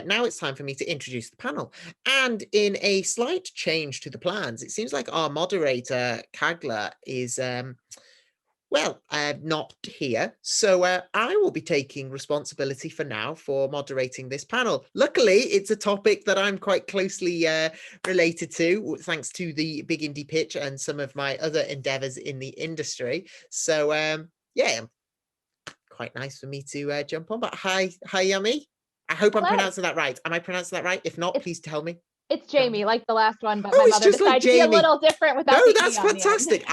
now it's time for me to introduce the panel. And in a slight change to the plans, it seems like our moderator, Caglar, is not here. So I will be taking responsibility for now for moderating this panel. Luckily, it's a topic that I'm quite closely related to, thanks to the Big Indie Pitch and some of my other endeavors in the industry. So yeah, quite nice for me to jump on. But hi, Jami. I hope I'm pronouncing that right. Am I pronouncing that right? If not, please tell me. It's Jami, like the last one, but my mother decided like to be a little different without the that's fantastic.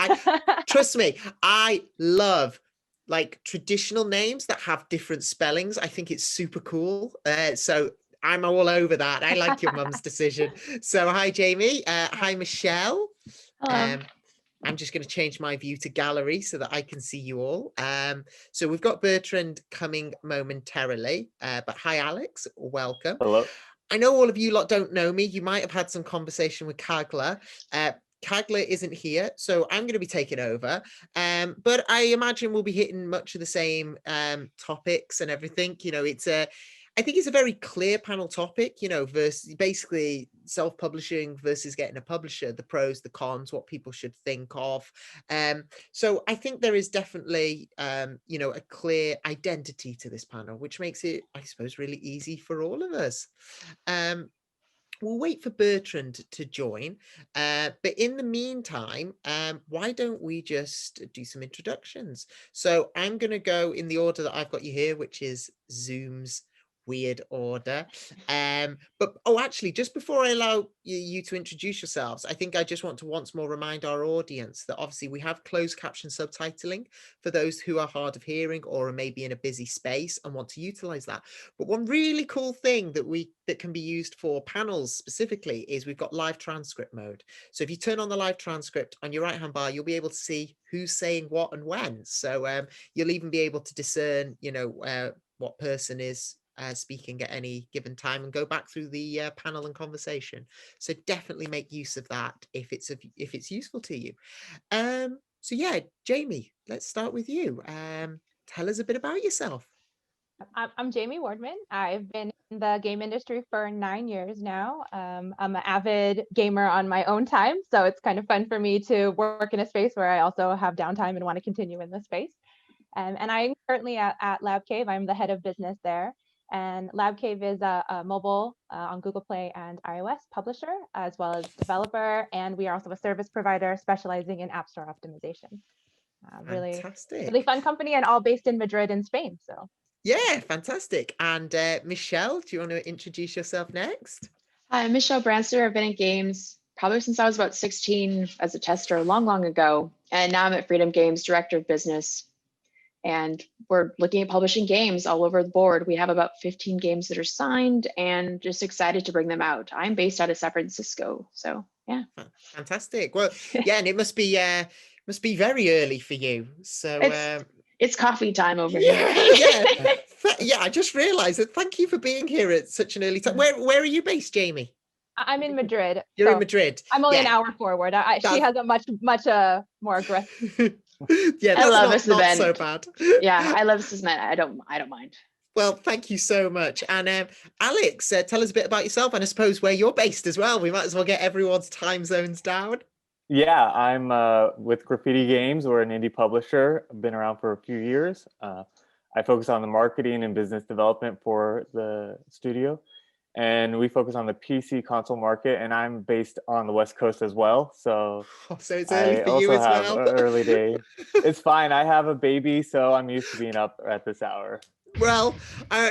Trust me, I love like traditional names that have different spellings. I think it's super cool. So I'm all over that. I like your mum's decision. So hi, Jami. Hi, Michelle. I'm just going to change my view to gallery so that I can see you all. So we've got Bertrand coming momentarily, but hi, Alex. Welcome. Hello. I know all of you lot don't know me. You might have had some conversation with Caglar. Caglar isn't here, so I'm going to be taking over. But I imagine we'll be hitting much of the same topics and everything. You know, I think it's a very clear panel topic, you know, versus basically self-publishing versus getting a publisher, the pros, the cons, what people should think of. So I think there is definitely, you know, a clear identity to this panel, which makes it, I suppose, really easy for all of us. We'll wait for Bertrand to join. But in the meantime, why don't we just do some introductions? So I'm going to go in the order that I've got you here, which is Zoom's weird order. But actually, just before I allow you to introduce yourselves, I think I just want to once more remind our audience that obviously we have closed caption subtitling for those who are hard of hearing or are maybe in a busy space and want to utilize that. But one really cool thing that can be used for panels specifically is we've got live transcript mode. So if you turn on the live transcript on your right hand bar, you'll be able to see who's saying what and when. So you'll even be able to discern, you know, what person is speaking at any given time and go back through the panel and conversation. So definitely make use of that if it's useful to you. So yeah, Jami, let's start with you. Tell us a bit about yourself. I'm Jami Wardman. I've been in the game industry for 9 years now. I'm an avid gamer on my own time, so it's kind of fun for me to work in a space where I also have downtime and want to continue in the space. And I'm currently at Lab Cave. I'm the head of business there. And Lab Cave is a mobile on Google Play and iOS publisher, as well as developer. And we are also a service provider specializing in App Store optimization. Really fun company, and all based in Madrid in Spain. So yeah, fantastic. And Michelle, do you want to introduce yourself next? Hi, I'm Michelle Brandstetter. I've been in games probably since I was about 16 as a tester long ago. And now I'm at Freedom Games, director of business. And we're looking at publishing games all over the board. We have about 15 games that are signed and just excited to bring them out. I'm based out of San Francisco. So yeah. Fantastic. Well, yeah, and it must be very early for you. So it's coffee time over here. Yeah. I just realized that. Thank you for being here at such an early time. Where are you based, Jami? I'm in Madrid. You're in Madrid. I'm only an hour forward. She has a much more aggressive. Yeah, I love this event. So bad. Yeah, I love this event. I don't mind. Well, thank you so much. And Alex, tell us a bit about yourself and I suppose where you're based as well. We might as well get everyone's time zones down. Yeah, I'm with Graffiti Games. We're an indie publisher. I've been around for a few years. I focus on the marketing and business development for the studio. And we focus on the PC console market, and I'm based on the West Coast as well. So it's early for you as well. Early day. It's fine. I have a baby, so I'm used to being up at this hour. Well,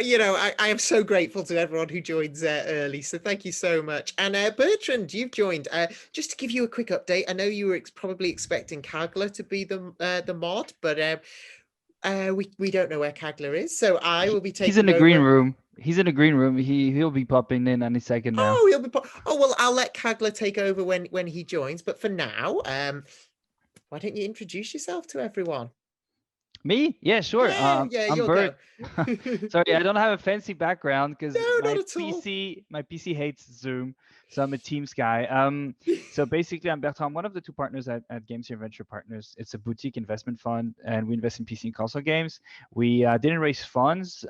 you know, I am so grateful to everyone who joins early. So thank you so much. And Bertrand, you've joined. Just to give you a quick update, I know you were probably expecting Caglar to be the mod, but we don't know where Caglar is. So I will be taking. He's in the green room. He's in the green room. He'll be popping in any second now. Oh, he'll be. Well, I'll let Caglar take over when he joins. But for now, why don't you introduce yourself to everyone? Me? Yeah, sure. Yeah, I'm you'll Bert. go. Sorry, I don't have a fancy background because No, not my at all. PC hates Zoom, so I'm a Teams guy. So basically, I'm Bertrand, one of the two partners at Games Here Venture Partners. It's a boutique investment fund, and we invest in PC and console games. We didn't raise funds.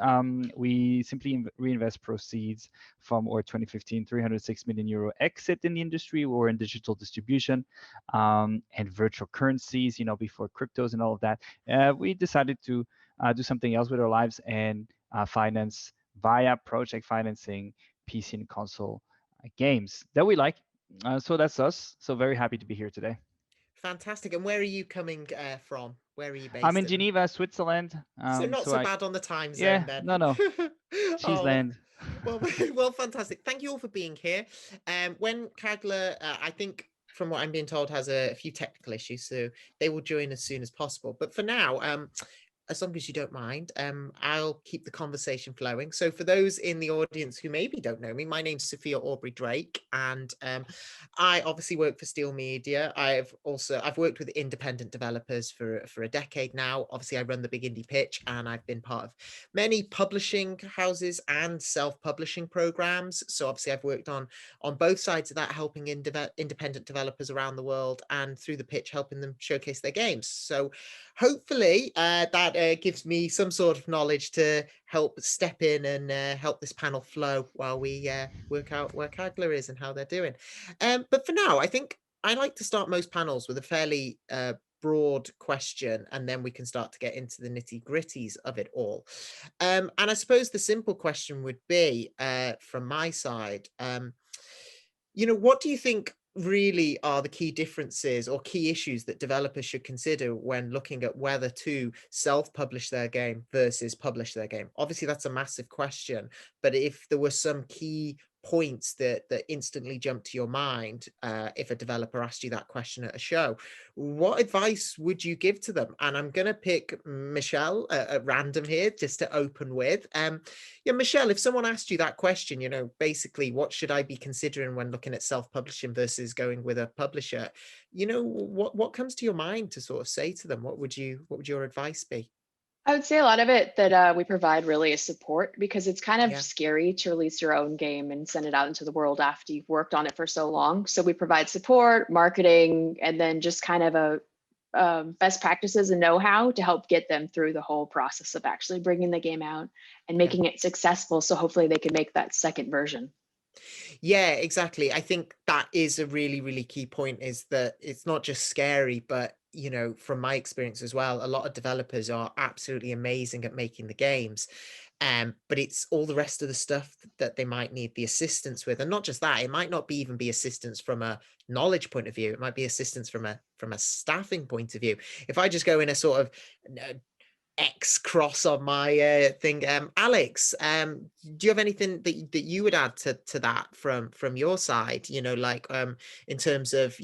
We simply reinvest proceeds from our 2015 306 million euro exit in the industry or in digital distribution, and virtual currencies. Before cryptos and all of that. We decided to do something else with our lives and finance via project financing PC and console games that we like. So that's us. So very happy to be here today. Fantastic. And where are you coming from? Where are you based? I'm in Geneva, Switzerland. So not so bad on the time zone Yeah, then. no. Cheese Oh, land. well, fantastic. Thank you all for being here. When Caglar, I think from what I'm being told, has a few technical issues, so they will join as soon as possible. But for now, as long as you don't mind, I'll keep the conversation flowing. So for those in the audience who maybe don't know me, my name's Sophia Aubry Drake, and I obviously work for Steel Media. I've worked with independent developers for a decade now. Obviously, I run the Big Indie Pitch, and I've been part of many publishing houses and self-publishing programs. So obviously, I've worked on both sides of that, helping independent developers around the world, and through the pitch, helping them showcase their games. So hopefully that gives me some sort of knowledge to help step in and help this panel flow while we work out where Caglar is and how they're doing. But for now, I think I like to start most panels with a fairly broad question, and then we can start to get into the nitty-gritties of it all. And I suppose the simple question would be, from my side, what do you think really are the key differences or key issues that developers should consider when looking at whether to self-publish their game versus publish their game? Obviously, that's a massive question, but if there were some key points that instantly jump to your mind, if a developer asked you that question at a show, what advice would you give to them? And I'm going to pick Michelle at random here just to open with. Michelle, if someone asked you that question, basically what should I be considering when looking at self-publishing versus going with a publisher, what comes to your mind to sort of say to them? What would your advice be? I would say a lot of it that we provide really is support, because it's kind of scary to release your own game and send it out into the world after you've worked on it for so long. So we provide support, marketing, and then just kind of a best practices and know-how to help get them through the whole process of actually bringing the game out and making it successful. So hopefully they can make that second version. Yeah, exactly. I think that is a really, really key point, is that it's not just scary, but from my experience as well, a lot of developers are absolutely amazing at making the games. But it's all the rest of the stuff that they might need the assistance with. And not just that, it might not even be assistance from a knowledge point of view. It might be assistance from a staffing point of view. If I just go in a sort of X cross on my thing, Alex, do you have anything that you would add to that from your side, in terms of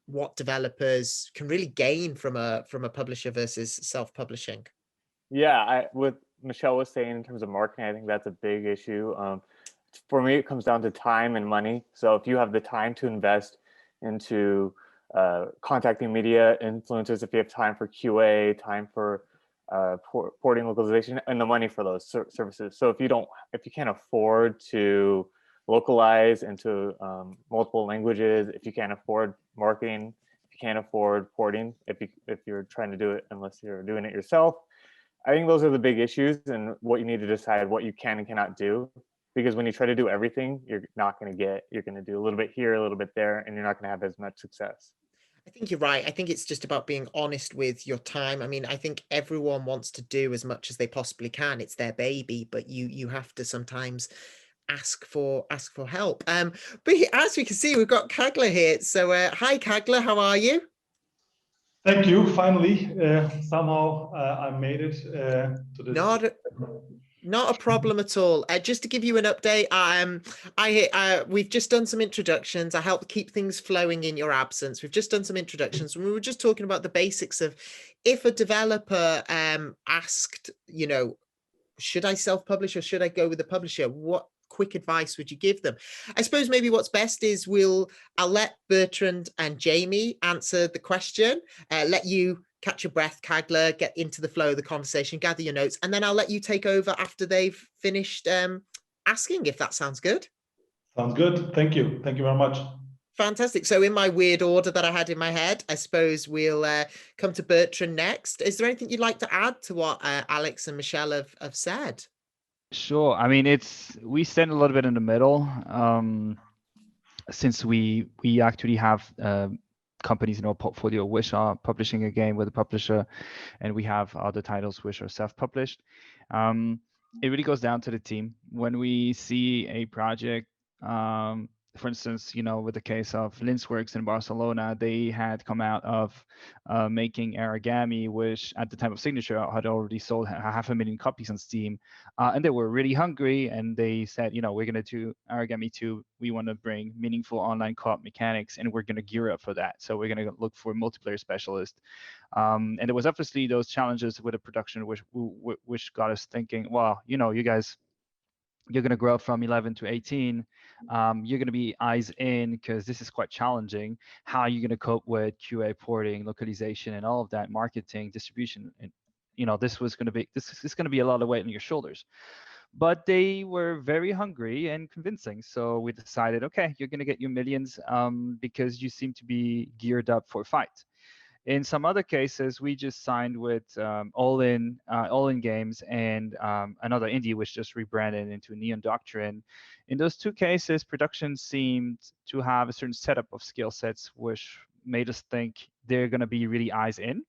what developers can really gain from a publisher versus self-publishing? Yeah, what Michelle was saying in terms of marketing, I think that's a big issue. For me, it comes down to time and money. So if you have the time to invest into contacting media influencers, if you have time for QA, time for porting, localization, and the money for those services. So if you can't afford to localize into multiple languages, if you can't afford marketing, if you can't afford porting, if you're trying to do it unless you're doing it yourself, I think those are the big issues, and what you need to decide what you can and cannot do. Because when you try to do everything, you're going to do a little bit here, a little bit there, and you're not going to have as much success. I think you're right. I think it's just about being honest with your time. I mean, I think everyone wants to do as much as they possibly can. It's their baby, but you have to sometimes ask for help. But as we can see, we've got Caglar here. So hi, Caglar, how are you? Thank you. Finally, somehow I made it to this. Not a problem at all. Just to give you an update, we've just done some introductions. I helped keep things flowing in your absence. We've just done some introductions, and we were just talking about the basics of if a developer asked, should I self-publish or should I go with a publisher? What quick advice would you give them? I suppose maybe what's best is I'll let Bertrand and Jami answer the question, let you catch your breath, Caglar, get into the flow of the conversation, gather your notes, and then I'll let you take over after they've finished asking, if that sounds good. Sounds good. Thank you. Thank you very much. Fantastic. So in my weird order that I had in my head, I suppose we'll come to Bertrand next. Is there anything you'd like to add to what Alex and Michelle have said? Sure. I mean, we stand a little bit in the middle, since we actually have companies in our portfolio which are publishing a game with a publisher, and we have other titles which are self-published. It really goes down to the team. When we see a project, for instance, with the case of Linksworks in Barcelona, they had come out of making Origami, which at the time of signature had already sold 500,000 copies on Steam, and they were really hungry, and they said, we're going to do Origami 2. We want to bring meaningful online co-op mechanics, and we're going to gear up for that. So we're going to look for a multiplayer specialist. And there was obviously those challenges with the production, which got us thinking, well, you guys, you're going to grow up from 11 to 18. You're going to be eyes in, because this is quite challenging. How are you going to cope with QA porting, localization, and all of that, marketing, distribution? And this is going to be a lot of weight on your shoulders. But they were very hungry and convincing. So we decided, okay, you're going to get your millions because you seem to be geared up for a fight. In some other cases, we just signed with All In Games and another indie which just rebranded into Neon Doctrine. In those two cases, production seemed to have a certain setup of skill sets which made us think they're going to be really eyes in,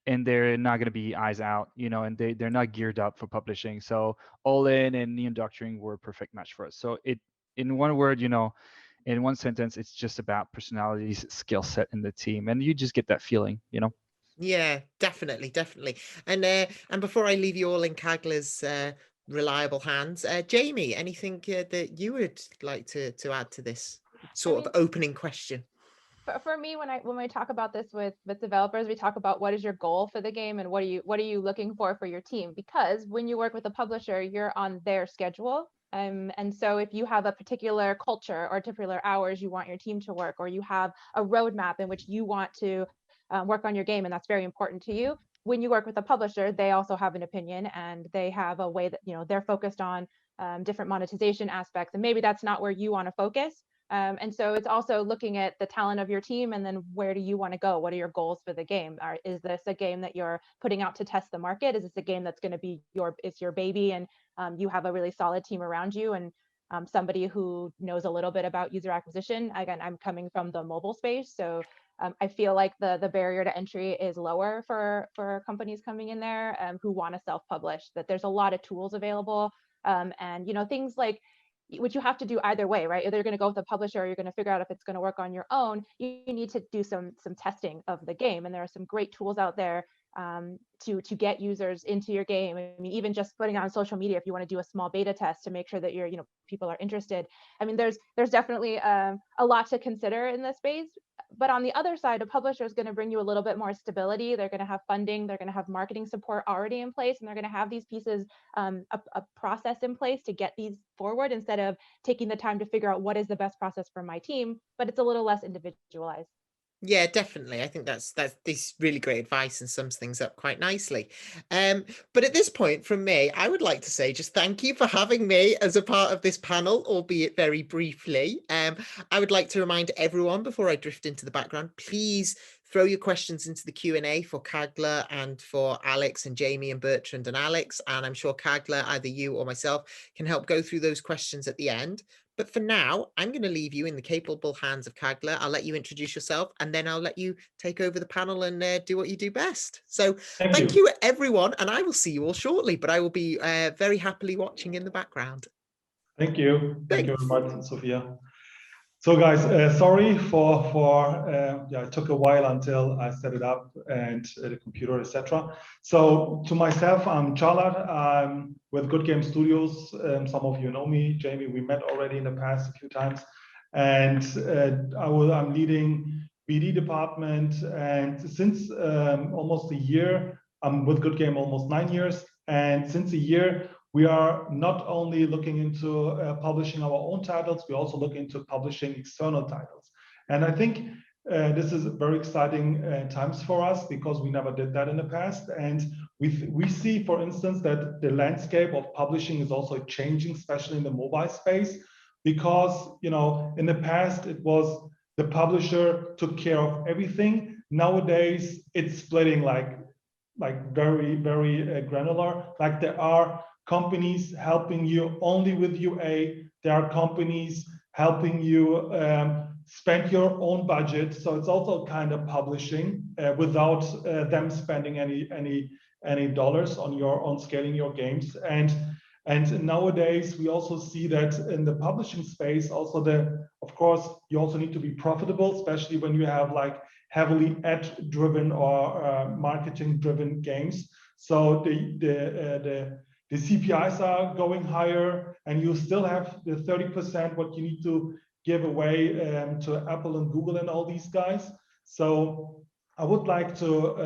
and they're not going to be eyes out, and they're not geared up for publishing. So All In and Neon Doctrine were a perfect match for us. So in one word, in one sentence, it's just about personalities, skill set in the team, and you just get that feeling, Yeah, definitely. And before I leave you all in Caglar's reliable hands, Jami, anything that you would like to add to this sort of opening question? For me, when we talk about this with developers, we talk about what is your goal for the game and what are you looking for your team, because when you work with a publisher, you're on their schedule. And so if you have a particular culture or particular hours you want your team to work, or you have a roadmap in which you want to work on your game, and that's very important to you, when you work with a publisher, they also have an opinion, and they have a way that they're focused on different monetization aspects, and maybe that's not where you want to focus. And so it's also looking at the talent of your team, and then where do you want to go? What are your goals for the game? Is this a game that you're putting out to test the market? Is this a game that's going to be your baby, and you have a really solid team around you, and somebody who knows a little bit about user acquisition? Again, I'm coming from the mobile space, so I feel like the barrier to entry is lower for companies coming in there who want to self-publish. That there's a lot of tools available, and things like, which you have to do either way, right? Either you're going to go with a publisher, or you're going to figure out if it's going to work on your own. You need to do some testing of the game, and there are some great tools out there to get users into your game. I mean, even just putting on social media, if you want to do a small beta test to make sure that people are interested. I mean, there's definitely a lot to consider in this space. But on the other side, a publisher is going to bring you a little bit more stability. They're going to have funding, they're going to have marketing support already in place, and they're going to have these pieces, a process in place to get these forward, instead of taking the time to figure out what is the best process for my team. But it's a little less individualized. Yeah, definitely. I think that's this really great advice and sums things up quite nicely. But at this point, from me, I would like to say just thank you for having me as a part of this panel, albeit very briefly. I would like to remind everyone before I drift into the background, please throw your questions into the Q&A for Caglar and for Alex and Jami and Bertrand and Alex. And I'm sure Caglar, either you or myself, can help go through those questions at the end. But for now, I'm going to leave you in the capable hands of Caglar. I'll let you introduce yourself, and then I'll let you take over the panel and do what you do best. So thank you, everyone, and I will see you all shortly, but I will be very happily watching in the background. Thank you. Thank you very much, Sophia. So guys, sorry for it took a while until I set it up and the computer, etc. So to myself, I'm Charlotte. I'm with Goodgame Studios. Some of you know me, Jami. We met already in the past a few times, and I'm leading BD department. And since almost a year, I'm with Goodgame almost 9 years, and since a year, we are not only looking into publishing our own titles, we also look into publishing external titles. And I think This is very exciting times for us because we never did that in the past. And we see, for instance, that the landscape of publishing is also changing, especially in the mobile space, because, you know, in the past it was the publisher took care of everything. Nowadays it's splitting like very, very granular. Like there are companies helping you only with UA. There are companies helping you spend your own budget. So it's also kind of publishing without them spending any dollars on scaling your games. And nowadays we also see that in the publishing space, also of course, you also need to be profitable, especially when you have like heavily ad-driven or marketing-driven games. So the CPIs are going higher, and you still have the 30% what you need to give away to Apple and Google and all these guys. So I would like to,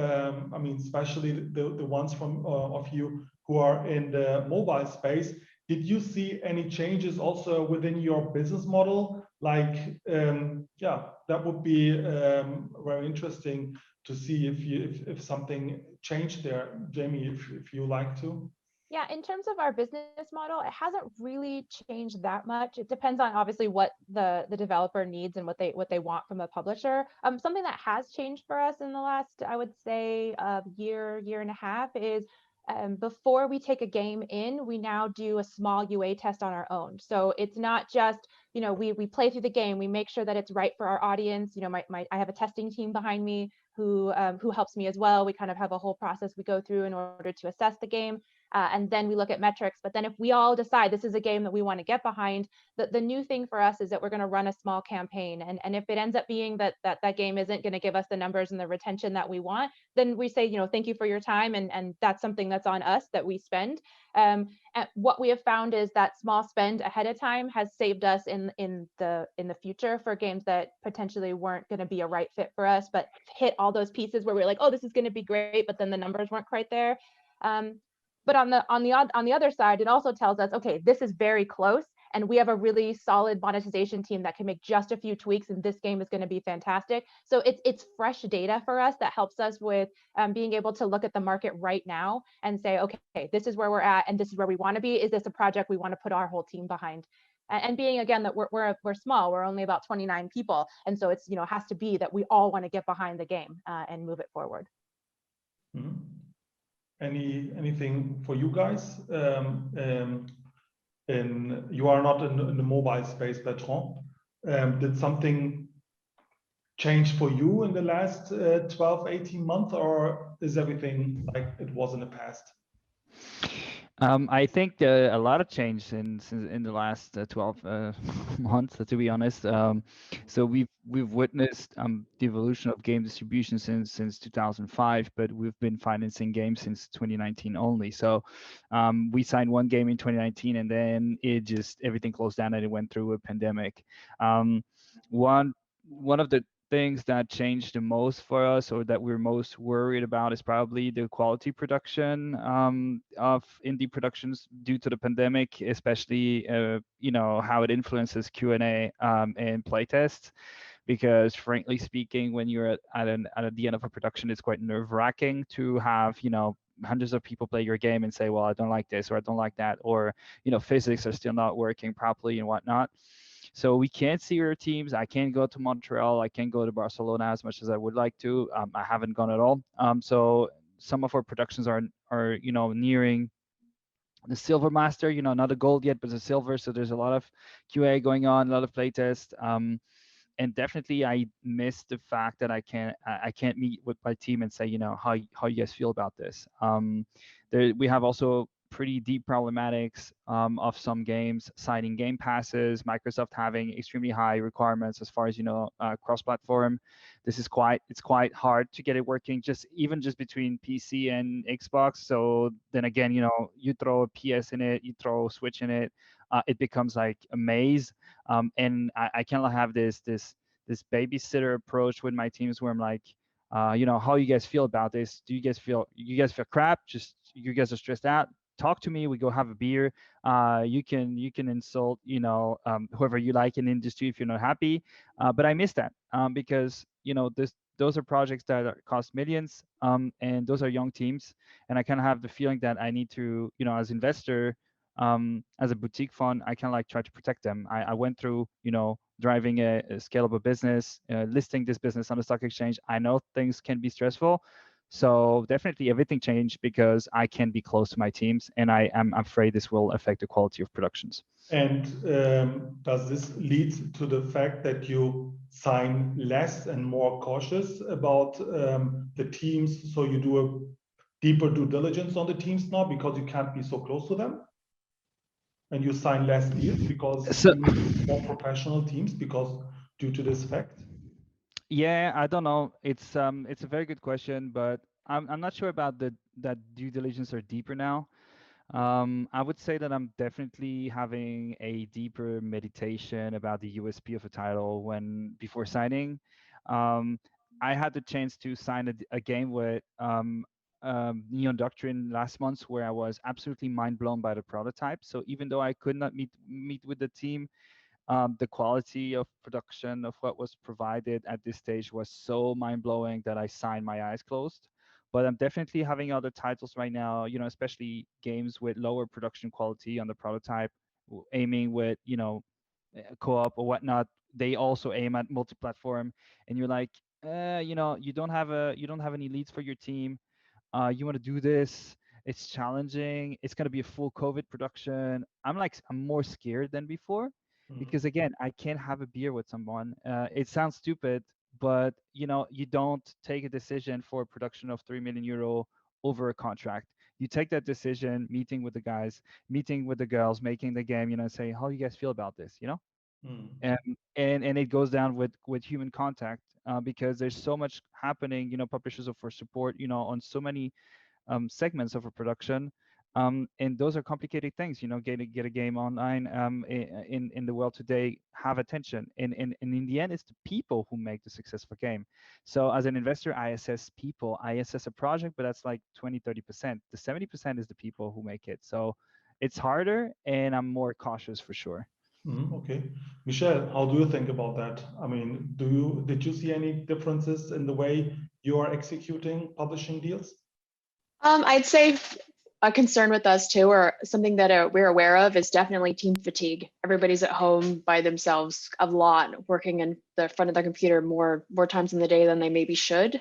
I mean, especially the ones from of you who are in the mobile space, did you see any changes also within your business model? Like, yeah, that would be very interesting to see if something changed there. Jami, if you like to. Yeah, in terms of our business model, it hasn't really changed that much. It depends on obviously what the developer needs and what they want from a publisher. Something that has changed for us in the last, I would say, year and a half is before we take a game in, we now do a small UA test on our own. So it's not just, you know, we play through the game, we make sure that it's right for our audience. You know, I have a testing team behind me who helps me as well. We kind of have a whole process we go through in order to assess the game. And then we look at metrics. But then if we all decide this is a game that we want to get behind, the new thing for us is that we're going to run a small campaign. And if it ends up being that game isn't going to give us the numbers and the retention that we want, then we say, you know, thank you for your time. And that's something that's on us that we spend. And what we have found is that small spend ahead of time has saved us in the future for games that potentially weren't going to be a right fit for us, but hit all those pieces where we're like, oh, this is going to be great, but then the numbers weren't quite there. But on the other side, it also tells us, okay, this is very close, and we have a really solid monetization team that can make just a few tweaks, and this game is going to be fantastic. So it's fresh data for us that helps us with being able to look at the market right now and say, okay, this is where we're at, and this is where we want to be. Is this a project we want to put our whole team behind? And being again that we're small, we're only about 29 people, and so it's, you know, has to be that we all want to get behind the game and move it forward. Mm-hmm. Anything for you guys? You are not in the mobile space, Bertrand. Did something change for you in the last 12, 18 months, or is everything like it was in the past? I think a lot of change in the last 12 months, to be honest. So we've witnessed the evolution of game distribution since 2005, but we've been financing games since 2019 only. So we signed one game in 2019, and then everything closed down, and it went through a pandemic. One of the things that changed the most for us, or that we're most worried about, is probably the quality production of indie productions due to the pandemic, especially you know, how it influences Q&A and playtests. Because frankly speaking, when you're at the end of a production, it's quite nerve-wracking to have, you know, hundreds of people play your game and say, well, I don't like this, or I don't like that, or, you know, physics are still not working properly and whatnot. So we can't see our teams. I can't go to Montreal. I can't go to Barcelona as much as I would like to. I haven't gone at all. So some of our productions are you know, nearing the silver master. You know, not a gold yet, but a silver. So there's a lot of QA going on, a lot of playtest. And definitely, I miss the fact that I can't meet with my team and say, you know, how you guys feel about this. We have also pretty deep problematics of some games signing game passes, Microsoft having extremely high requirements as far as, you know, cross-platform. It's quite hard to get it working, even just between PC and Xbox. So then again, you know, you throw a PS in it, you throw a Switch in it, it becomes like a maze. And I cannot have this babysitter approach with my teams where I'm like, you know, how you guys feel about this? Do you guys feel crap? Just you guys are stressed out? Talk to me. We go have a beer. You can insult, you know, whoever you like in the industry if you're not happy. But I miss that because those are projects that cost millions, and those are young teams, and I kind of have the feeling that I need to, as investor, as a boutique fund, I kind of like try to protect them. I went through, driving a scalable business, listing this business on the stock exchange. I know things can be stressful, so definitely everything changed because I can be close to my teams, and I am afraid this will affect the quality of productions. And does this lead to the fact that you sign less and more cautious about the teams? So you do a deeper due diligence on the teams now because you can't be so close to them? And you sign less deals because you need more professional teams because due to this fact? Yeah, I don't know. It's a very good question, but I'm not sure about that due diligence are deeper now. I would say that I'm definitely having a deeper meditation about the USP of a title before signing. I had the chance to sign a game with Neon Doctrine last month, where I was absolutely mind blown by the prototype. So even though I could not meet with the team, the quality of production of what was provided at this stage was so mind blowing that I signed my eyes closed. But I'm definitely having other titles right now, especially games with lower production quality on the prototype, aiming with, co-op or whatnot. They also aim at multi-platform, and you're like, you don't have any leads for your team. You want to do this. It's challenging. It's going to be a full COVID production. I'm more scared than before because again, I can't have a beer with someone. It sounds stupid, but you don't take a decision for a production of €3 million over a contract. You take that decision, meeting with the guys, meeting with the girls, making the game, say, how do you guys feel about this, and it goes down with human contact, because there's so much happening, publishers are for support, on so many segments of a production, and those are complicated things, get a game online, in the world today, have attention, and in the end it's the people who make the successful game. So as an investor, I assess people, I assess a project, but that's like 20-30%. The 70% is the people who make it. So it's harder, and I'm more cautious for sure. Okay, Michelle, how do you think about that? I mean, did you see any differences in the way you are executing publishing deals? I'd say a concern with us too, or something that we're aware of, is definitely team fatigue. Everybody's at home by themselves a lot, working in the front of their computer more times in the day than they maybe should.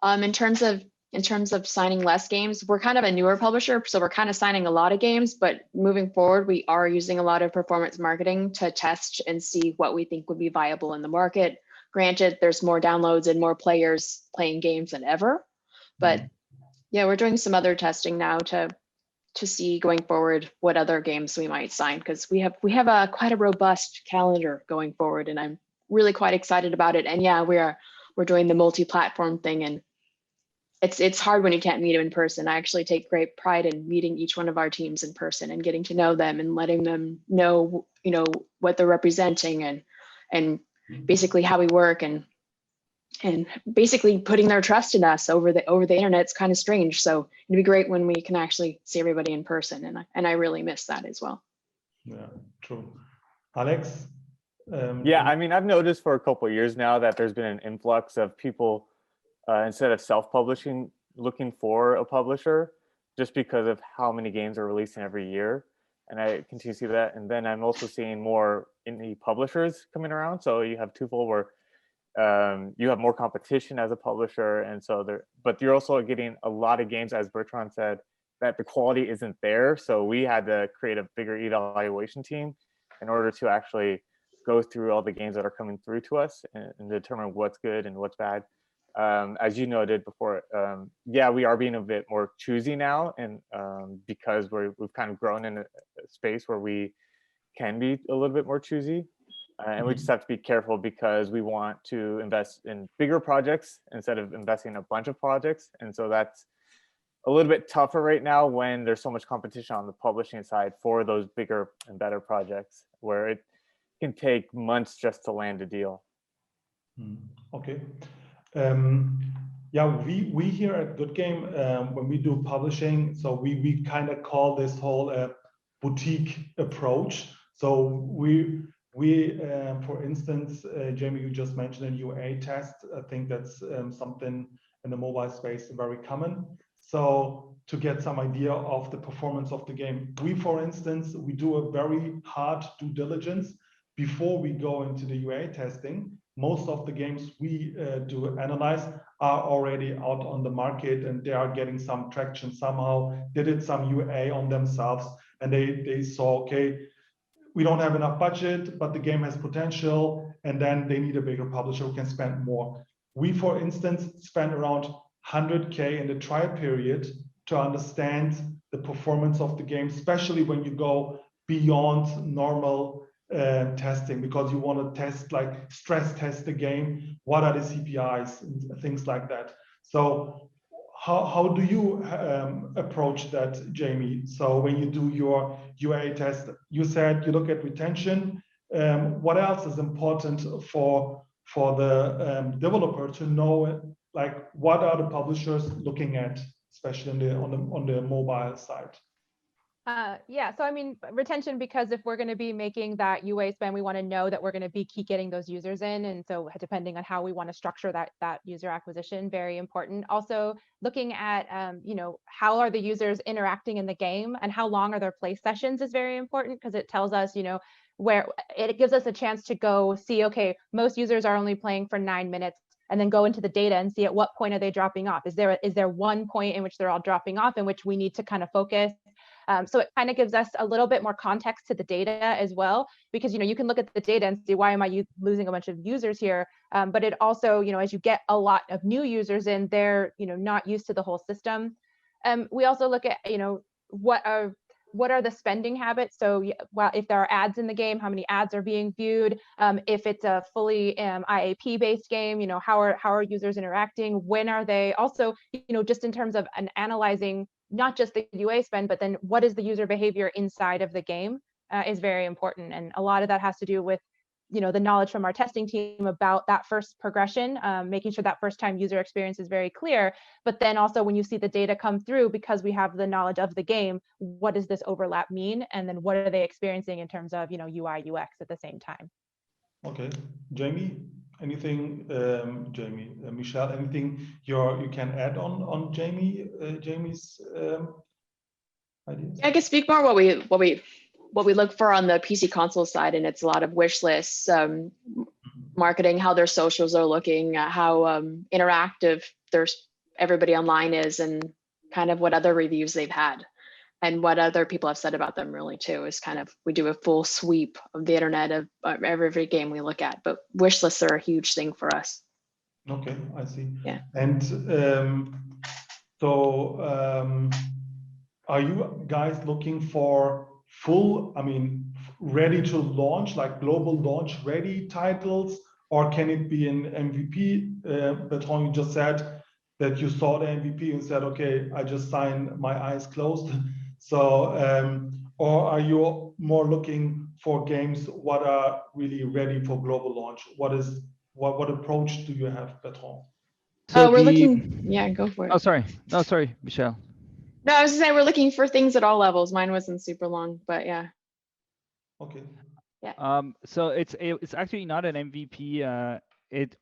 In terms of signing less games, we're kind of a newer publisher, so we're kind of signing a lot of games, but moving forward, we are using a lot of performance marketing to test and see what we think would be viable in the market. Granted, there's more downloads and more players playing games than ever, but yeah, we're doing some other testing now to see going forward what other games we might sign, because we have quite a robust calendar going forward, and I'm really quite excited about it. And yeah, we're doing the multi-platform thing, and it's hard when you can't meet them in person. I actually take great pride in meeting each one of our teams in person and getting to know them and letting them know, what they're representing and basically how we work, and basically putting their trust in us over the internet. It's kind of strange. So it'd be great when we can actually see everybody in person, and I really miss that as well. Yeah, true. Alex? Yeah, I mean, I've noticed for a couple of years now that there's been an influx of people, instead of self-publishing, looking for a publisher, just because of how many games are releasing every year. And I continue to see that. And then I'm also seeing more indie publishers coming around. So you have twofold where you have more competition as a publisher, and so but you're also getting a lot of games, as Bertrand said, that the quality isn't there. So we had to create a bigger evaluation team in order to actually go through all the games that are coming through to us and determine what's good and what's bad. As you noted before, yeah, we are being a bit more choosy now, and because we've kind of grown in a space where we can be a little bit more choosy. And we just have to be careful because we want to invest in bigger projects instead of investing in a bunch of projects. And so that's a little bit tougher right now when there's so much competition on the publishing side for those bigger and better projects, where it can take months just to land a deal. Okay. Yeah, we here at Goodgame, when we do publishing, so we kind of call this whole boutique approach. So We, for instance, Jamie, you just mentioned a UA test. I think that's something in the mobile space very common. So to get some idea of the performance of the game, we, for instance, we do a very hard due diligence before we go into the UA testing. Most of the games we do analyze are already out on the market and they are getting some traction somehow. They did some UA on themselves and they saw, okay, we don't have enough budget, but the game has potential, and then they need a bigger publisher who can spend more. We, for instance, spent around 100K in the trial period to understand the performance of the game, especially when you go beyond normal testing, because you want to test, like stress test the game. What are the CPIs and things like that. So how do you approach that, Jamie? So when you do your UA test, you said you look at retention. What else is important for the developer to know? Like, what are the publishers looking at, especially on the mobile side? Yeah, so I mean, retention, because if we're going to be making that UA spend, we want to know that we're going to keep getting those users in. And so depending on how we want to structure that user acquisition, very important. Also looking at, how are the users interacting in the game and how long are their play sessions is very important, because it tells us, where it gives us a chance to go see, okay, most users are only playing for 9 minutes, and then go into the data and see at what point are they dropping off. Is there one point in which they're all dropping off in which we need to kind of focus? So it kind of gives us a little bit more context to the data as well, because you can look at the data and see, why am I losing a bunch of users here? But it also, as you get a lot of new users in, they're not used to the whole system. We also look at what are the spending habits? So if there are ads in the game, how many ads are being viewed? If it's a fully IAP based game, how are users interacting? When are they? Also, just in terms of analyzing not just the UA spend, but then what is the user behavior inside of the game is very important. And a lot of that has to do with, the knowledge from our testing team about that first progression, making sure that first time user experience is very clear. But then also when you see the data come through, because we have the knowledge of the game, what does this overlap mean? And then what are they experiencing in terms of, UI, UX at the same time? Okay, Jamie, anything, Michelle, anything you can add on Jamie's ideas? I can speak more what we look for on the PC console side, and it's a lot of wish lists, marketing, how their socials are looking, how interactive everybody online is, and kind of what other reviews they've had. And what other people have said about them really too is kind of, we do a full sweep of the internet of every game we look at, but wish lists are a huge thing for us. Okay, I see. Yeah. And are you guys looking for full, ready to launch, like global launch ready titles, or can it be an MVP? Bertrand, you just said that you saw the MVP and said, okay, I just signed my eyes closed. So, or are you more looking for games what are really ready for global launch? What approach do you have, Bertrand? So we're looking, yeah, go for it. Oh, sorry. No, sorry, Michelle. No, I was just saying we're looking for things at all levels. Mine wasn't super long, but yeah. Okay. Yeah. So it's actually not an MVP. It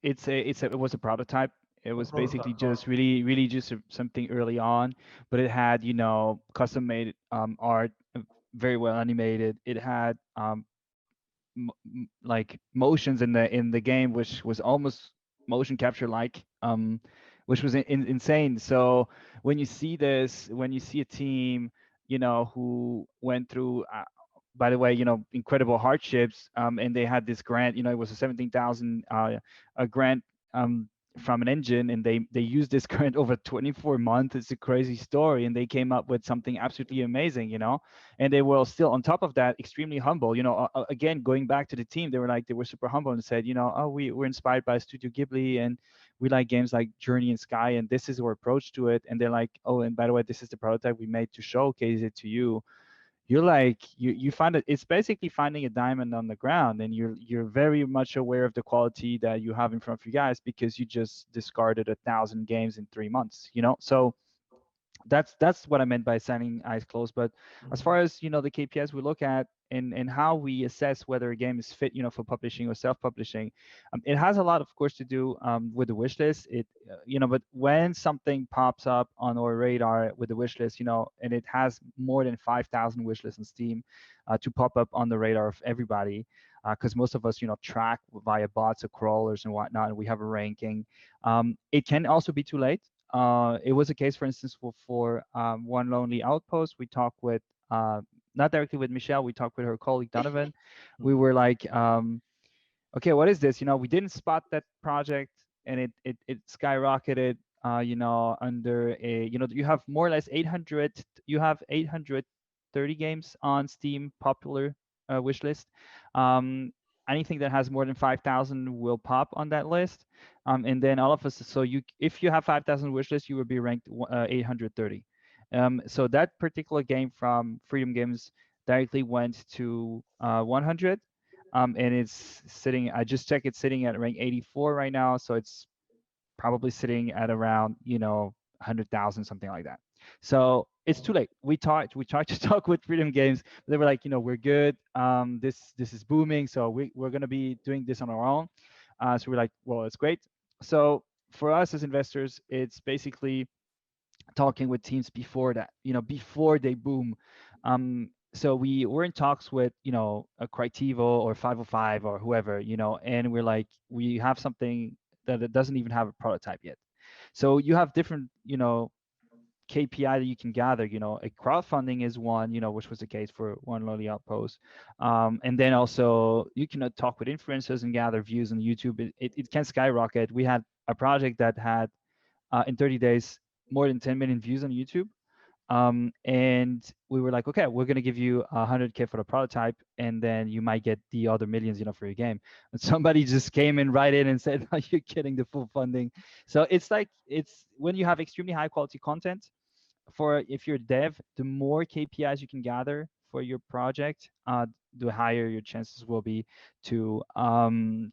was a prototype. It was basically just really just something early on, but it had custom made art, very well animated. It had like motions in the game, which was almost motion capture like, which was insane. So when you see this, when you see a team who went through by the way, incredible hardships, and they had this grant, it was a 17,000 a grant from an engine, and they used this grant over 24 months. It's a crazy story, and they came up with something absolutely amazing, and they were still on top of that extremely humble. Again, going back to the team, they were super humble and said, oh, we're inspired by Studio Ghibli, and we like games like Journey and Sky, and this is our approach to it. And they're like, oh, and by the way, this is the prototype we made to showcase it to you. You're like, you find it, it's basically finding a diamond on the ground, and you're very much aware of the quality that you have in front of you guys, because you just discarded 1,000 games in 3 months, so that's what I meant by signing eyes closed. But as far as the KPIs we look at and how we assess whether a game is fit, for publishing or self-publishing, it has a lot, of course, to do with the wish list. But when something pops up on our radar with the wish list, and it has more than 5,000 wish lists on Steam to pop up on the radar of everybody, because most of us, track via bots or crawlers and whatnot, and we have a ranking. It can also be too late. It was a case, for instance, for One Lonely Outpost. We talked with, not directly with Michelle, we talked with her colleague Donovan. We were like, okay, what is this? We didn't spot that project, and it skyrocketed. Under a, you have more or less 800. You have 830 games on Steam popular wish list. Anything that has more than 5,000 will pop on that list. And then all of us, so if you have 5,000 wish lists, you would be ranked 830. So that particular game from Freedom Games directly went to 100. And it's sitting, I just checked, it's sitting at rank 84 right now. So it's probably sitting at around, 100,000, something like that. So it's too late. We tried to talk with Freedom Games. They were like, we're good. This is booming. So we're going to be doing this on our own. So we're like, well, it's great. So for us as investors, it's basically talking with teams before that, before they boom. So we were in talks with, a Critivo or 505 or whoever, and we're like, we have something that it doesn't even have a prototype yet. So you have different, KPI that you can gather. A crowdfunding is one, which was the case for One Lonely Outpost. And then also you can talk with influencers and gather views on YouTube. It can skyrocket. We had a project that had in 30 days more than 10 million views on YouTube. And we were like, okay, we're going to give you 100K for the prototype, and then you might get the other millions, for your game. And somebody just came in right in and said, are you getting the full funding? So it's like, it's when you have extremely high quality content, if you're a dev, the more KPIs you can gather for your project, the higher your chances will be to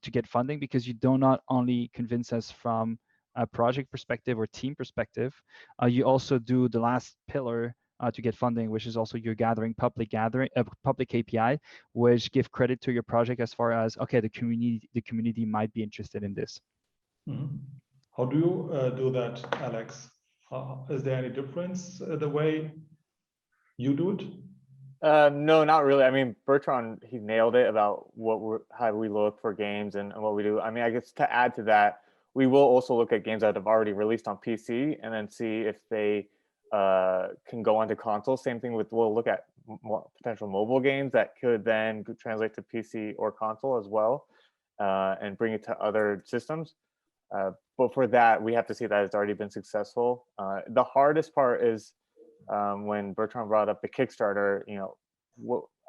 get funding, because you do not only convince us from a project perspective or team perspective, you also do the last pillar to get funding, which is also you're gathering public KPI, which give credit to your project as far as, okay, the community might be interested in this. Mm-hmm. How do you do that, Alex? Is there any difference the way you do it? No, not really. I mean, Bertrand, he nailed it about how we look for games and what we do. I mean, I guess to add to that, we will also look at games that have already released on PC and then see if they can go onto console. Same thing we'll look at potential mobile games that could then translate to PC or console as well, and bring it to other systems. But for that, we have to see that it's already been successful. The hardest part is when Bertrand brought up the Kickstarter,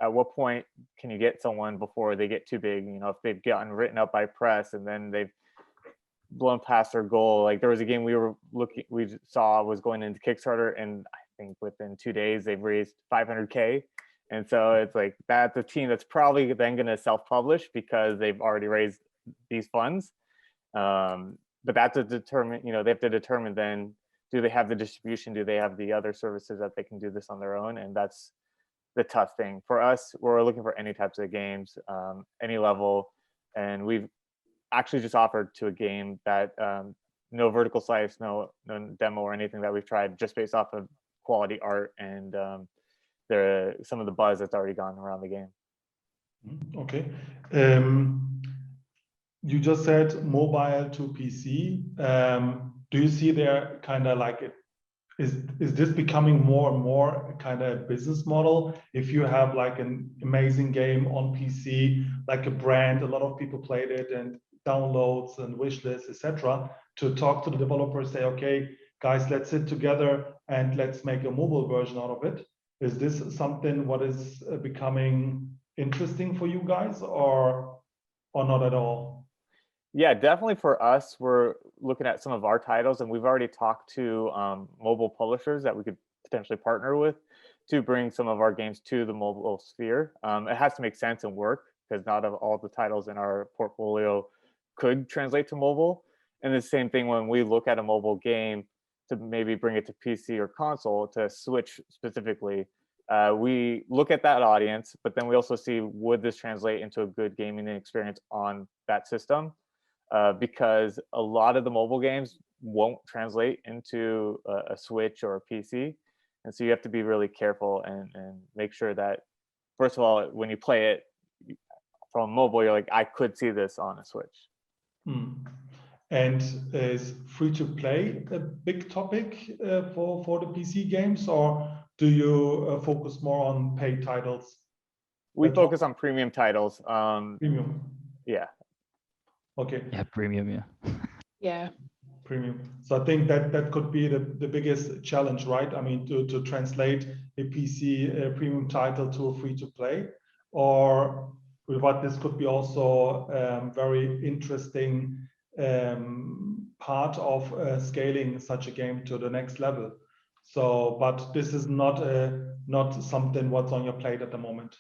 at what point can you get someone before they get too big? If they've gotten written up by press and then they've blown past their goal. Like there was a game we saw was going into Kickstarter, and I think within 2 days they've raised 500K. And so it's like that's a team that's probably then going to self-publish because they've already raised these funds. But that's to determine, they have to determine then, do they have the distribution? Do they have the other services that they can do this on their own? And that's the tough thing. For us, we're looking for any types of games, any level. And we've actually just offered to a game that no vertical slice, no demo or anything that we've tried, just based off of quality art and some of the buzz that's already gone around the game. Okay. You just said mobile to PC. Do you see there kind of like is this becoming more and more kind of a business model? If you have like an amazing game on PC, like a brand, a lot of people played it and downloads and wish lists, etc., to talk to the developers, say, okay, guys, let's sit together and let's make a mobile version out of it. Is this something what is becoming interesting for you guys, or not at all? Yeah, definitely for us, we're looking at some of our titles, and we've already talked to mobile publishers that we could potentially partner with to bring some of our games to the mobile sphere. It has to make sense and work, because not all the titles in our portfolio could translate to mobile. And the same thing when we look at a mobile game, to maybe bring it to PC or console, to Switch specifically, we look at that audience, but then we also see, would this translate into a good gaming experience on that system? Because a lot of the mobile games won't translate into a Switch or a PC. And so you have to be really careful and make sure that, first of all, when you play it from mobile, you're like, I could see this on a Switch. And is free to play a big topic for the PC games, or do you focus more on paid titles? We focus on premium titles. Premium. Yeah. Okay. Yeah, premium. Yeah. Yeah. Premium. So I think that could be the biggest challenge, right? I mean, to translate a PC premium title to a free to play, or what this could be also very interesting part of scaling such a game to the next level. So, but this is not something what's on your plate at the moment.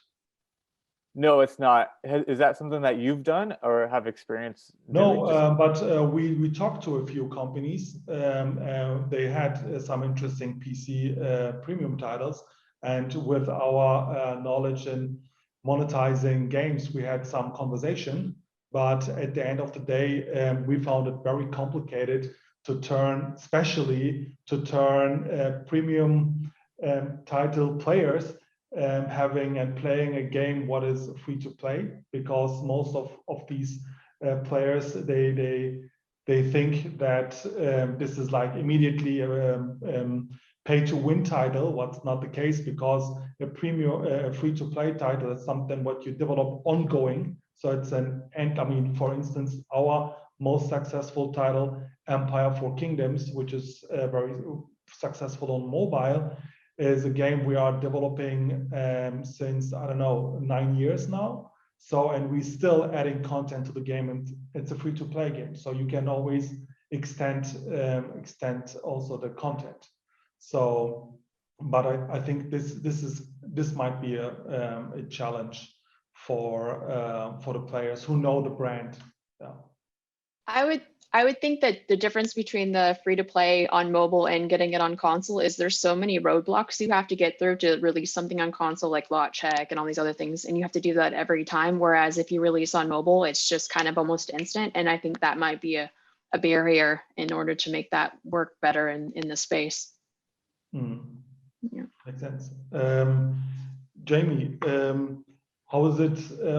No, it's not. Is that something that you've done or have experience doing? No, but we talked to a few companies. They had some interesting PC premium titles, and with our knowledge in monetizing games, we had some conversation. But at the end of the day, we found it very complicated to turn, especially to turn premium title players having and playing a game what is free to play, because most of these players they think that this is like immediately pay to win title. What's not the case, because a premium free to play title is something what you develop ongoing. So it's I mean, for instance, our most successful title, Empire 4 Kingdoms, which is very successful on mobile, is a game we are developing since, I don't know, 9 years now. So, and we're still adding content to the game, and it's a free to play game. So you can always extend also the content. So, but I think this might be a challenge for the players who know the brand. Yeah. I would think that the difference between the free to play on mobile and getting it on console is there's so many roadblocks you have to get through to release something on console, like lot check and all these other things. And you have to do that every time. Whereas if you release on mobile, it's just kind of almost instant. And I think that might be a barrier in order to make that work better in the space. Yeah. Makes sense. Jami, how is it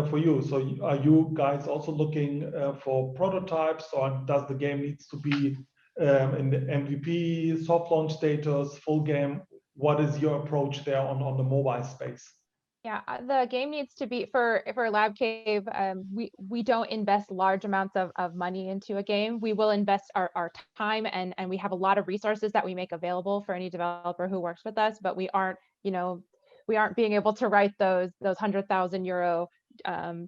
for you? So are you guys also looking for prototypes, or does the game needs to be in the MVP, soft launch status, full game? What is your approach there on the mobile space? Yeah, the game needs to be for Lab Cave. We don't invest large amounts of money into a game. We will invest our time, and we have a lot of resources that we make available for any developer who works with us. But we aren't being able to write those €100,000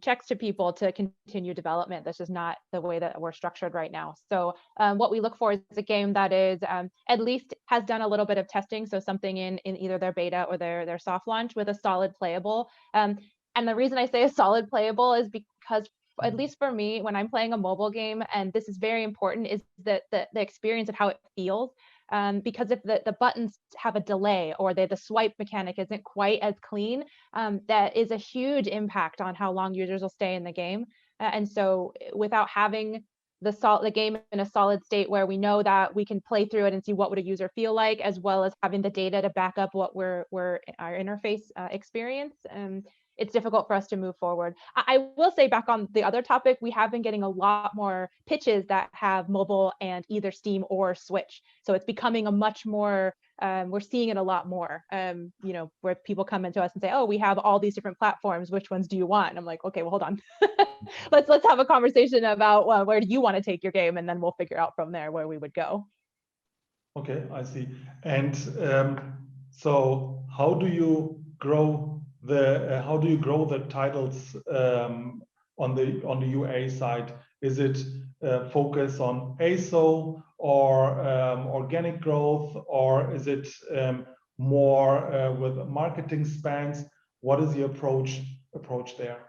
checks to people to continue development. That's just not the way that we're structured right now. So what we look for is a game that is at least has done a little bit of testing. So something in either their beta or their soft launch with a solid playable. And the reason I say a solid playable is because, at least for me, when I'm playing a mobile game, and this is very important, is that the experience of how it feels. Because if the buttons have a delay, or the swipe mechanic isn't quite as clean, that is a huge impact on how long users will stay in the game. And so without having the game in a solid state where we know that we can play through it and see what would a user feel like, as well as having the data to back up what our interface experience, it's difficult for us to move forward. I will say, back on the other topic, we have been getting a lot more pitches that have mobile and either Steam or Switch. So it's becoming a much more, we're seeing it a lot more, where people come into us and say, oh, we have all these different platforms. Which ones do you want? And I'm like, okay, well, hold on. let's have a conversation about where do you want to take your game? And then we'll figure out from there where we would go. Okay, I see. And so how do you grow the titles on the UA side? Is it focus on ASO or organic growth, or is it more with marketing spends? What is the approach there?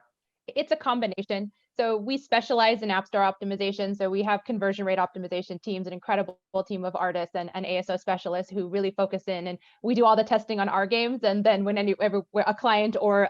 It's a combination. So we specialize in App Store optimization. So we have conversion rate optimization teams, an incredible team of artists and ASO specialists who really focus in, and we do all the testing on our games. And then when a client or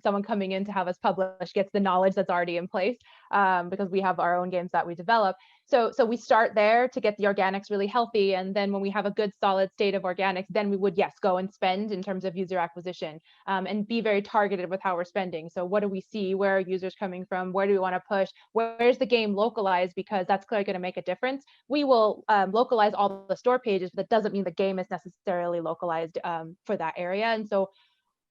someone coming in to have us publish gets the knowledge that's already in place, because we have our own games that we develop. So we start there to get the organics really healthy. And then when we have a good solid state of organics, then we would, yes, go and spend in terms of user acquisition, and be very targeted with how we're spending. So what do we see? Where are users coming from? Where do we want to push? Where's the game localized? Because that's clearly going to make a difference. We will localize all the store pages, but that doesn't mean the game is necessarily localized for that area. And so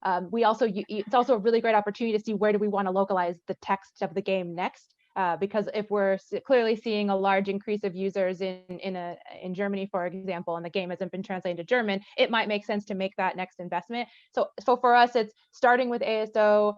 it's also a really great opportunity to see where do we want to localize the text of the game next. Because if we're clearly seeing a large increase of users in Germany, for example, and the game hasn't been translated to German, it might make sense to make that next investment. So for us, it's starting with ASO.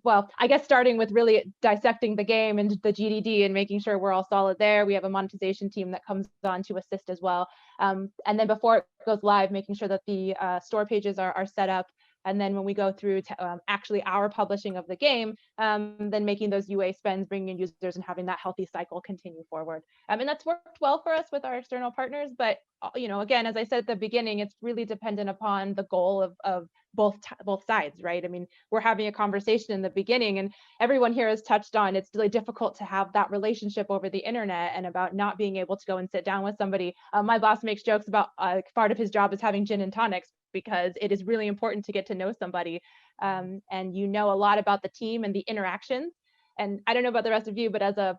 Well, I guess starting with really dissecting the game and the GDD and making sure we're all solid there. We have a monetization team that comes on to assist as well. And then before it goes live, making sure that the store pages are set up. And then when we go through to actually our publishing of the game, then making those UA spends, bringing in users and having that healthy cycle continue forward. And that's worked well for us with our external partners. But, again, as I said at the beginning, it's really dependent upon the goal of both sides, right? I mean, we're having a conversation in the beginning and everyone here has touched on it's really difficult to have that relationship over the internet and about not being able to go and sit down with somebody. My boss makes jokes about part of his job is having gin and tonics, because it is really important to get to know somebody, and a lot about the team and the interactions. And I don't know about the rest of you, but as a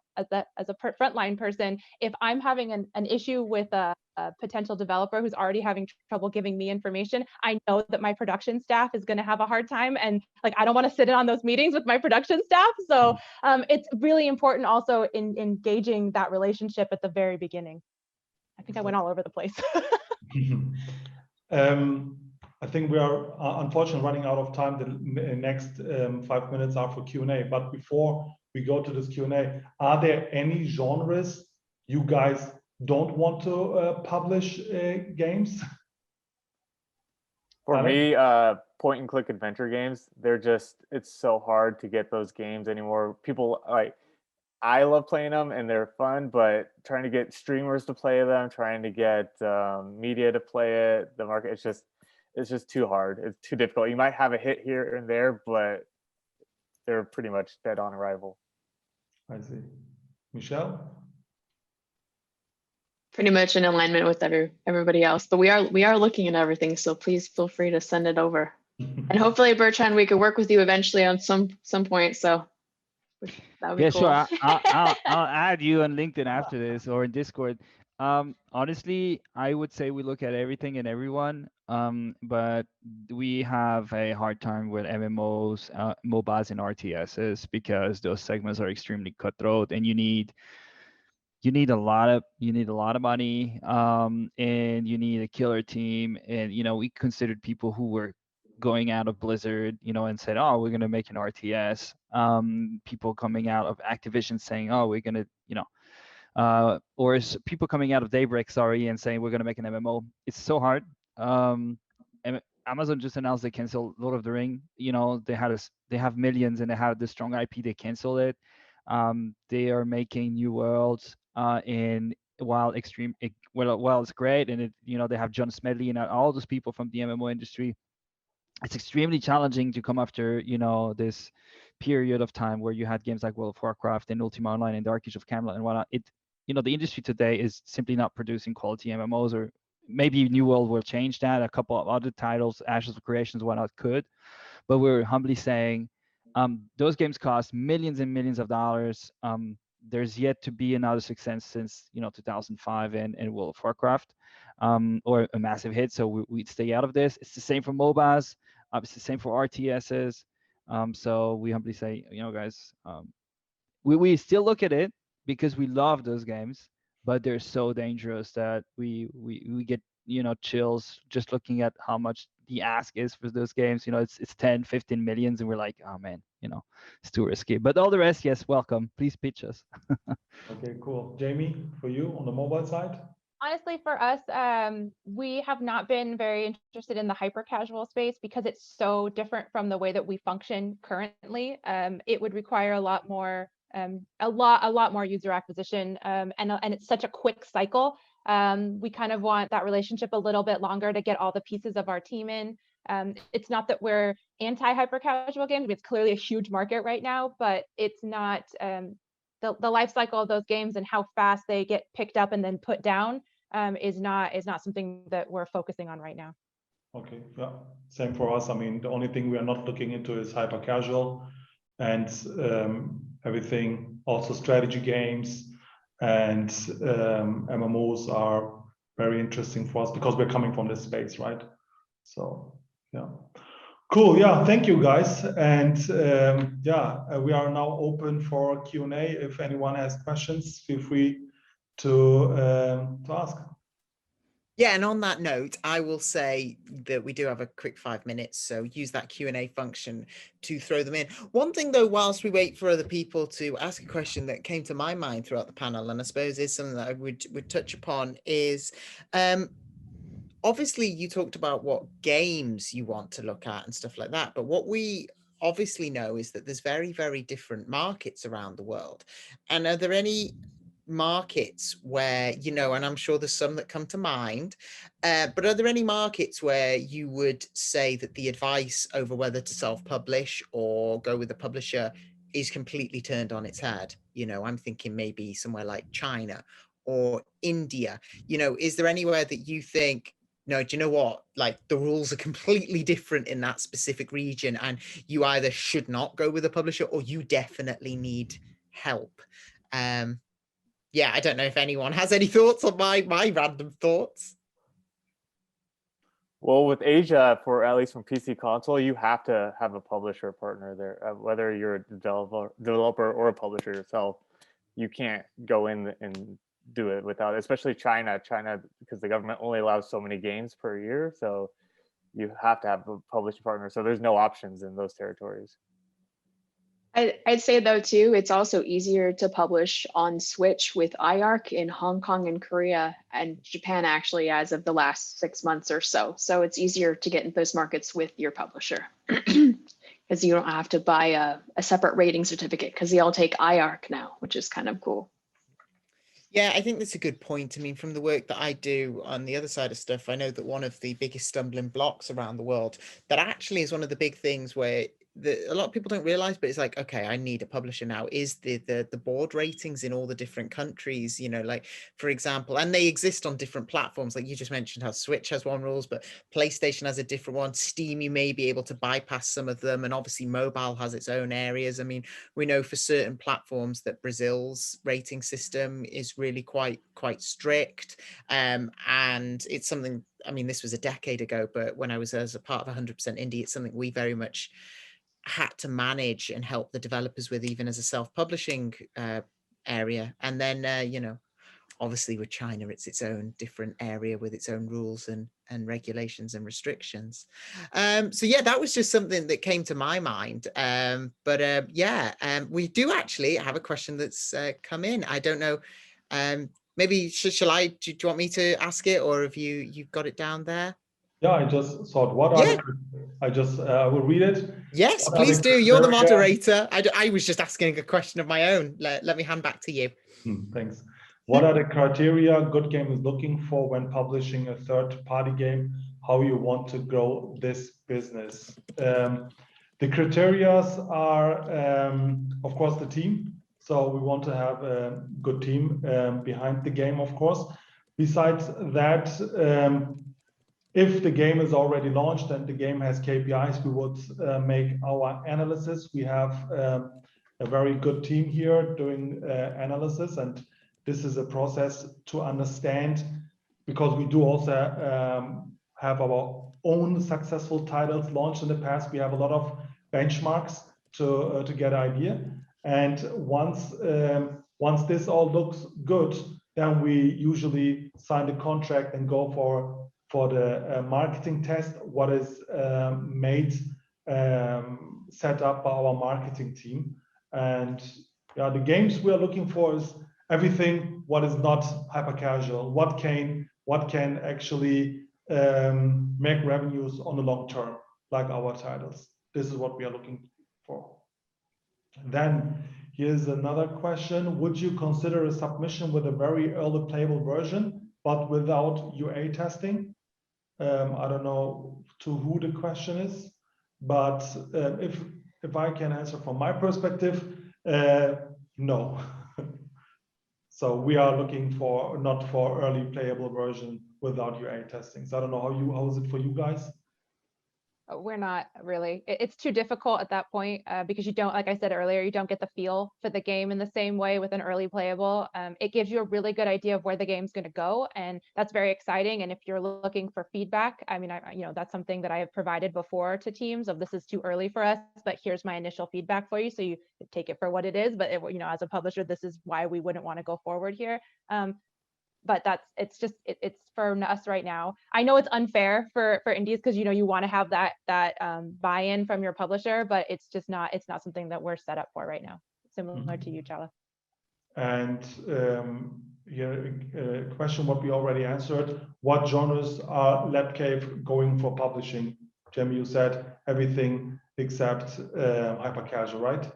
frontline person, if I'm having an issue with a potential developer who's already having trouble giving me information, I know that my production staff is going to have a hard time, and I don't want to sit in on those meetings with my production staff. So it's really important also in engaging that relationship at the very beginning. I think I went all over the place. I think we are unfortunately running out of time. The next 5 minutes are for Q&A. But before we go to this Q&A, are there any genres you guys don't want to publish games? For me, point and click adventure games, it's so hard to get those games anymore. People I love playing them and they're fun, but trying to get streamers to play them, trying to get media to play it, the market, it's just too hard. It's too difficult. You might have a hit here and there, but they're pretty much dead on arrival. I see. Michelle? Pretty much in alignment with everybody else, but we are looking at everything, so please feel free to send it over. And hopefully, Bertrand, we could work with you eventually on some point. So that would be cool. Sure. I'll add you on LinkedIn after this or in Discord. Honestly, I would say we look at everything and everyone, but we have a hard time with MMOs, MOBAs, and RTSs because those segments are extremely cutthroat, and you need a lot of money, and you need a killer team. And we considered people who were going out of Blizzard, and said, oh, we're going to make an RTS. People coming out of Activision saying, oh, we're going to, or people coming out of Daybreak, and saying we're going to make an MMO. It's so hard. Amazon just announced they canceled Lord of the Ring. They have millions and they have the strong IP. They cancel it. They are making new worlds, and while it's great, and they have John Smedley and all those people from the MMO industry. It's extremely challenging to come after this period of time where you had games like World of Warcraft and Ultima Online and Dark Age of Camelot and whatnot. The industry today is simply not producing quality MMOs, or maybe New World will change that. A couple of other titles, Ashes of Creations, whatnot, could, but we're humbly saying those games cost millions and millions of dollars. There's yet to be another success since 2005 and World of Warcraft, or a massive hit. So we'd stay out of this. It's the same for MOBAs. It's the same for RTSs. So we humbly say, guys, we still look at it because we love those games, but they're so dangerous that we get chills just looking at how much the ask is for those games. It's 10, 15 millions, and we're like, oh man, it's too risky. But all the rest, yes, welcome. Please pitch us. Okay, cool. Jami, for you on the mobile side? Honestly, for us, we have not been very interested in the hyper casual space because it's so different from the way that we function currently. It would require a lot more user acquisition, and it's such a quick cycle. We kind of want that relationship a little bit longer to get all the pieces of our team in. It's not that we're anti hyper casual games. It's clearly a huge market right now, but it's not the life cycle of those games and how fast they get picked up and then put down is not something that we're focusing on right now. Okay, yeah, same for us. I mean, the only thing we are not looking into is hyper casual, and everything, also strategy games and MMOs are very interesting for us because we're coming from this space, right? So yeah, cool. Yeah, thank you guys. And yeah, we are now open for Q&A. If anyone has questions, feel free to ask. Yeah, and on that note, I will say that we do have a quick 5 minutes, so use that Q&A function to throw them in. One thing though, whilst we wait for other people to ask a question that came to my mind throughout the panel, and I suppose is something that I would touch upon, is obviously you talked about what games you want to look at and stuff like that, but what we obviously know is that there's very, very different markets around the world. And are there any markets where, you know, and I'm sure there's some that come to mind, but are there any markets where you would say that the advice over whether to self-publish or go with a publisher is completely turned on its head? You know, I'm thinking maybe somewhere like China or India. You know, is there anywhere that you think, no, do you know what, like the rules are completely different in that specific region and you either should not go with a publisher or you definitely need help? Yeah, I don't know if anyone has any thoughts on my random thoughts. Well, with Asia, for at least from PC console, you have to have a publisher partner there. Whether you're a developer or a publisher yourself, you can't go in and do it without, especially China, because the government only allows so many games per year. So you have to have a publishing partner. So there's no options in those territories. I'd say though too, it's also easier to publish on Switch with IARC in Hong Kong and Korea and Japan actually as of the last 6 months or so. So it's easier to get into those markets with your publisher because you don't have to buy a separate rating certificate because they all take IARC now, which is kind of cool. Yeah, I think that's a good point. I mean, from the work that I do on the other side of stuff, I know that one of the biggest stumbling blocks around the world, that actually is one of the big things where a lot of people don't realize, but it's like, okay, I need a publisher now, is the board ratings in all the different countries, you know, like, for example, and they exist on different platforms. Like you just mentioned how Switch has one rules, but PlayStation has a different one. Steam, you may be able to bypass some of them. And obviously mobile has its own areas. I mean, we know for certain platforms that Brazil's rating system is really quite strict. And it's something, I mean, this was a decade ago, but when I was as a part of 100% Indie, it's something we very much had to manage and help the developers with, even as a self-publishing area. And then, you know, obviously with China, it's its own different area with its own rules and regulations and restrictions. So yeah, that was just something that came to my mind. But we do actually have a question that's come in. I don't know, maybe shall I, do you want me to ask it, or have you've got it down there? Yeah, I just thought, what are I will read it. Yes, please do. You're the moderator. I was just asking a question of my own. Let me hand back to you. Thanks. What are the criteria Goodgame is looking for when publishing a third-party game? How you want to grow this business? The criteria are, of course, the team. So we want to have a good team behind the game, of course. Besides that, if the game is already launched and the game has KPIs, we would make our analysis. We have a very good team here doing analysis, and this is a process to understand, because we do also have our own successful titles launched in the past. We have a lot of benchmarks to get an idea. And once this all looks good, then we usually sign the contract and go for the marketing test, what is set up by our marketing team. And yeah, the games we are looking for is everything what is not hyper casual, what can actually make revenues on the long term, like our titles. This is what we are looking for. Then here's another question. Would you consider a submission with a very early playable version, but without UA testing? I don't know to who the question is, but if I can answer from my perspective, no. So we are looking for not for early playable version without UA testing. So I don't know how is it for you guys? We're not really. It's too difficult at that point because you don't, like I said earlier, you don't get the feel for the game in the same way with an early playable. It gives you a really good idea of where the game's going to go, and that's very exciting. And if you're looking for feedback, I mean, that's something that I have provided before to teams of this is too early for us, but here's my initial feedback for you, so you take it for what it is. But as a publisher, this is why we wouldn't want to go forward here. But it's for us right now. I know it's unfair for indies because you want to have that buy-in from your publisher, but it's not something that we're set up for right now. Similar to you, Chala. And a question what we already answered: what genres are Lepp Cave going for publishing? Jami, you said everything except hyper casual, right?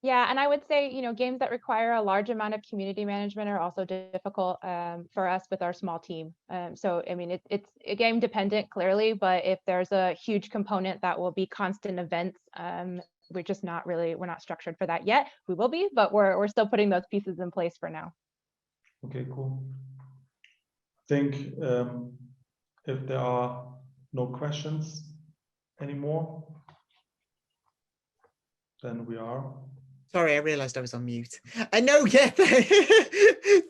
Yeah, and I would say, games that require a large amount of community management are also difficult for us with our small team. So, I mean, it's game dependent clearly, but if there's a huge component that will be constant events, we're not structured for that yet. We will be, but we're still putting those pieces in place for now. Okay, cool. I think if there are no questions anymore, then we are. Sorry, I realized I was on mute. No, yeah,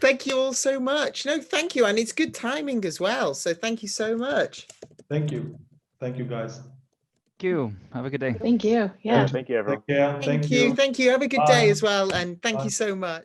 thank you all so much. No, thank you. And it's good timing as well. So thank you so much. Thank you. Thank you, guys. Thank you. Have a good day. Thank you. Yeah. Thank you, everyone. Take care. Thank you. Thank you. Have a good day Bye. as well. And thank Bye. you so much.